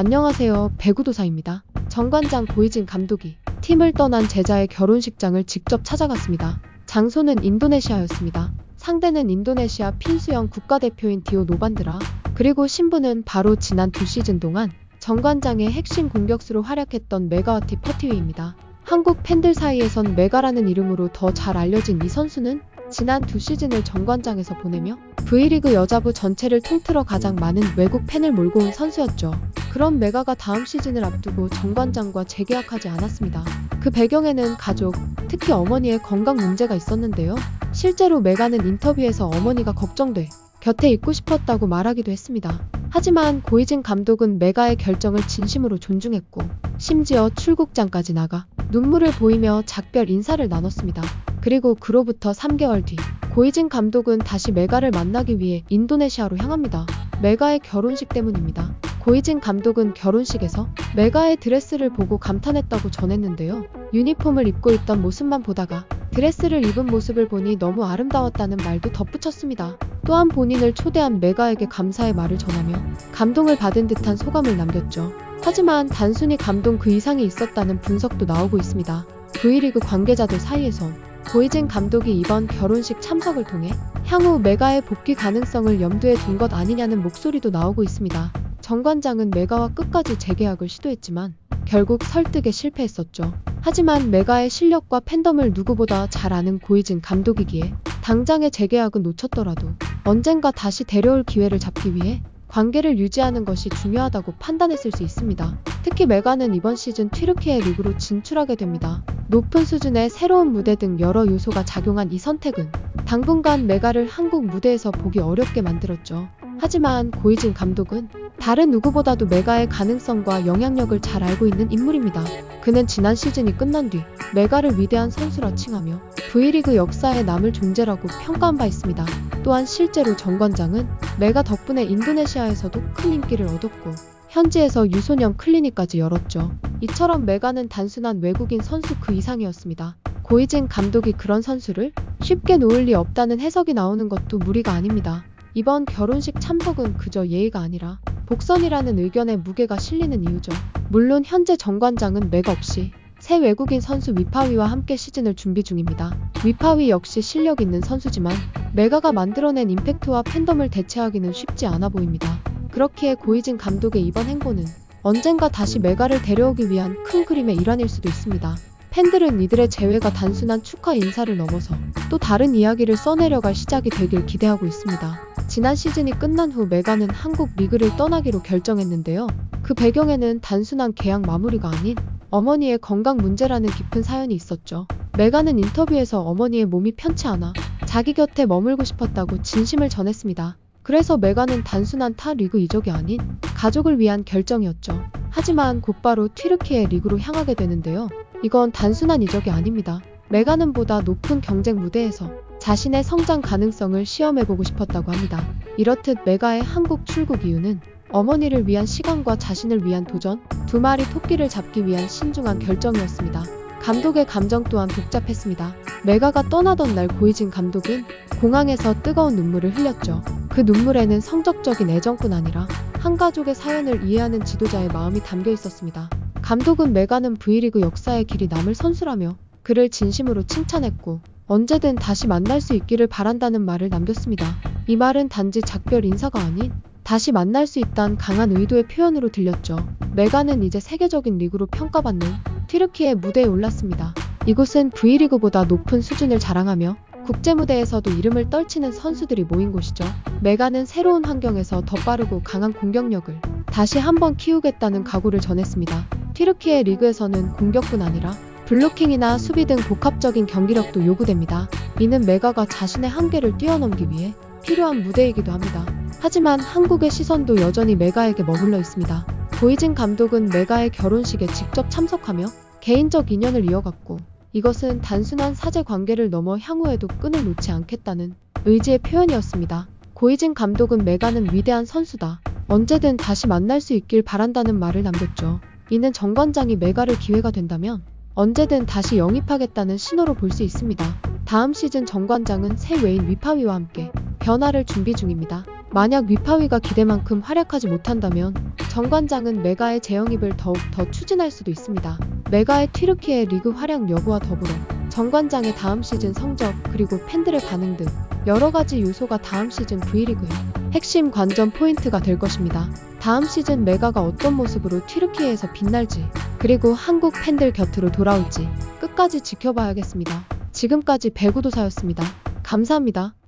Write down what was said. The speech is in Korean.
안녕하세요. 배구도사입니다. 정관장 고이진 감독이 팀을 떠난 제자의 결혼식장을 직접 찾아갔습니다. 장소는 인도네시아였습니다. 상대는 인도네시아 필수형 국가대표인 디오 노반드라. 그리고 신부는 바로 지난 2시즌 동안 정관장의 핵심 공격수로 활약했던 메가와티 퍼티위입니다. 한국 팬들 사이에선 메가라는 이름으로 더 잘 알려진 이 선수는 지난 2시즌을 정관장에서 보내며 V리그 여자부 전체를 통틀어 가장 많은 외국 팬을 몰고 온 선수였죠. 그런 메가가 다음 시즌을 앞두고 정관장과 재계약하지 않았습니다. 그 배경에는 가족, 특히 어머니의 건강 문제가 있었는데요. 실제로 메가는 인터뷰에서 어머니가 걱정돼 곁에 있고 싶었다고 말하기도 했습니다. 하지만 고이진 감독은 메가의 결정을 진심으로 존중했고 심지어 출국장까지 나가 눈물을 보이며 작별 인사를 나눴습니다. 그리고 그로부터 3개월 뒤 고이진 감독은 다시 메가를 만나기 위해 인도네시아로 향합니다. 메가의 결혼식 때문입니다. 고이진 감독은 결혼식에서 메가의 드레스를 보고 감탄했다고 전했는데요. 유니폼을 입고 있던 모습만 보다가 드레스를 입은 모습을 보니 너무 아름다웠다는 말도 덧붙였습니다. 또한 본인을 초대한 메가에게 감사의 말을 전하며 감동을 받은 듯한 소감을 남겼죠. 하지만 단순히 감동 그 이상이 있었다는 분석도 나오고 있습니다. V리그 관계자들 사이에선 고이진 감독이 이번 결혼식 참석을 통해 향후 메가의 복귀 가능성을 염두에 둔 것 아니냐는 목소리도 나오고 있습니다. 정관장은 메가와 끝까지 재계약을 시도했지만 결국 설득에 실패했었죠. 하지만 메가의 실력과 팬덤을 누구보다 잘 아는 고이진 감독이기에 당장의 재계약은 놓쳤더라도 언젠가 다시 데려올 기회를 잡기 위해 관계를 유지하는 것이 중요하다고 판단했을 수 있습니다. 특히 메가는 이번 시즌 튀르키예 리그로 진출하게 됩니다. 높은 수준의 새로운 무대 등 여러 요소가 작용한 이 선택은 당분간 메가를 한국 무대에서 보기 어렵게 만들었죠. 하지만 고이진 감독은 다른 누구보다도 메가의 가능성과 영향력을 잘 알고 있는 인물입니다. 그는 지난 시즌이 끝난 뒤 메가를 위대한 선수라 칭하며 V리그 역사에 남을 존재라고 평가한 바 있습니다. 또한 실제로 정관장은 메가 덕분에 인도네시아에서도 큰 인기를 얻었고 현지에서 유소년 클리닉까지 열었죠. 이처럼 메가는 단순한 외국인 선수 그 이상이었습니다. 고이진 감독이 그런 선수를 쉽게 놓을 리 없다는 해석이 나오는 것도 무리가 아닙니다. 이번 결혼식 참석은 그저 예의가 아니라 복선이라는 의견에 무게가 실리는 이유죠. 물론 현재 정관장은 메가 없이 새 외국인 선수 위파위와 함께 시즌을 준비 중입니다. 위파위 역시 실력 있는 선수지만 메가가 만들어낸 임팩트와 팬덤을 대체하기는 쉽지 않아 보입니다. 그렇기에 고이진 감독의 이번 행보는 언젠가 다시 메가를 데려오기 위한 큰 그림의 일환일 수도 있습니다. 팬들은 이들의 재회가 단순한 축하 인사를 넘어서 또 다른 이야기를 써내려갈 시작이 되길 기대하고 있습니다. 지난 시즌이 끝난 후 메가는 한국 리그를 떠나기로 결정했는데요. 그 배경에는 단순한 계약 마무리가 아닌 어머니의 건강 문제라는 깊은 사연이 있었죠. 메가는 인터뷰에서 어머니의 몸이 편치 않아 자기 곁에 머물고 싶었다고 진심을 전했습니다. 그래서 메가는 단순한 타 리그 이적이 아닌 가족을 위한 결정이었죠. 하지만 곧바로 튀르키예 리그로 향하게 되는데요. 이건 단순한 이적이 아닙니다. 메가는 보다 높은 경쟁 무대에서 자신의 성장 가능성을 시험해보고 싶었다고 합니다. 이렇듯 메가의 한국 출국 이유는 어머니를 위한 시간과 자신을 위한 도전, 두 마리 토끼를 잡기 위한 신중한 결정이었습니다. 감독의 감정 또한 복잡했습니다. 메가가 떠나던 날 고이진 감독은 공항에서 뜨거운 눈물을 흘렸죠. 그 눈물에는 성적적인 애정뿐 아니라 한 가족의 사연을 이해하는 지도자의 마음이 담겨 있었습니다. 감독은 메가는 V리그 역사의 길이 남을 선수라며 그를 진심으로 칭찬했고 언제든 다시 만날 수 있기를 바란다는 말을 남겼습니다. 이 말은 단지 작별 인사가 아닌 다시 만날 수 있다는 강한 의도의 표현으로 들렸죠. 메가는 이제 세계적인 리그로 평가받는 튀르키예 무대에 올랐습니다. 이곳은 V리그보다 높은 수준을 자랑하며 국제무대에서도 이름을 떨치는 선수들이 모인 곳이죠. 메가는 새로운 환경에서 더 빠르고 강한 공격력을 다시 한번 키우겠다는 각오를 전했습니다. 튀르키예 리그에서는 공격뿐 아니라 블로킹이나 수비 등 복합적인 경기력도 요구됩니다. 이는 메가가 자신의 한계를 뛰어넘기 위해 필요한 무대이기도 합니다. 하지만 한국의 시선도 여전히 메가에게 머물러 있습니다. 고이진 감독은 메가의 결혼식에 직접 참석하며 개인적 인연을 이어갔고 이것은 단순한 사제 관계를 넘어 향후에도 끈을 놓지 않겠다는 의지의 표현이었습니다. 고이진 감독은 메가는 위대한 선수다. 언제든 다시 만날 수 있길 바란다는 말을 남겼죠. 이는 정관장이 메가를 기회가 된다면 언제든 다시 영입하겠다는 신호로 볼 수 있습니다. 다음 시즌 정관장은 새 외인 위파위와 함께 변화를 준비 중입니다. 만약 위파위가 기대만큼 활약하지 못한다면 정관장은 메가의 재영입을 더욱 더 추진할 수도 있습니다. 메가의 튀르키예 리그 활약 여부와 더불어 정관장의 다음 시즌 성적 그리고 팬들의 반응 등 여러 가지 요소가 다음 시즌 V리그의 핵심 관전 포인트가 될 것입니다. 다음 시즌 메가가 어떤 모습으로 튀르키예에서 빛날지 그리고 한국 팬들 곁으로 돌아올지 끝까지 지켜봐야겠습니다. 지금까지 배구도사였습니다. 감사합니다.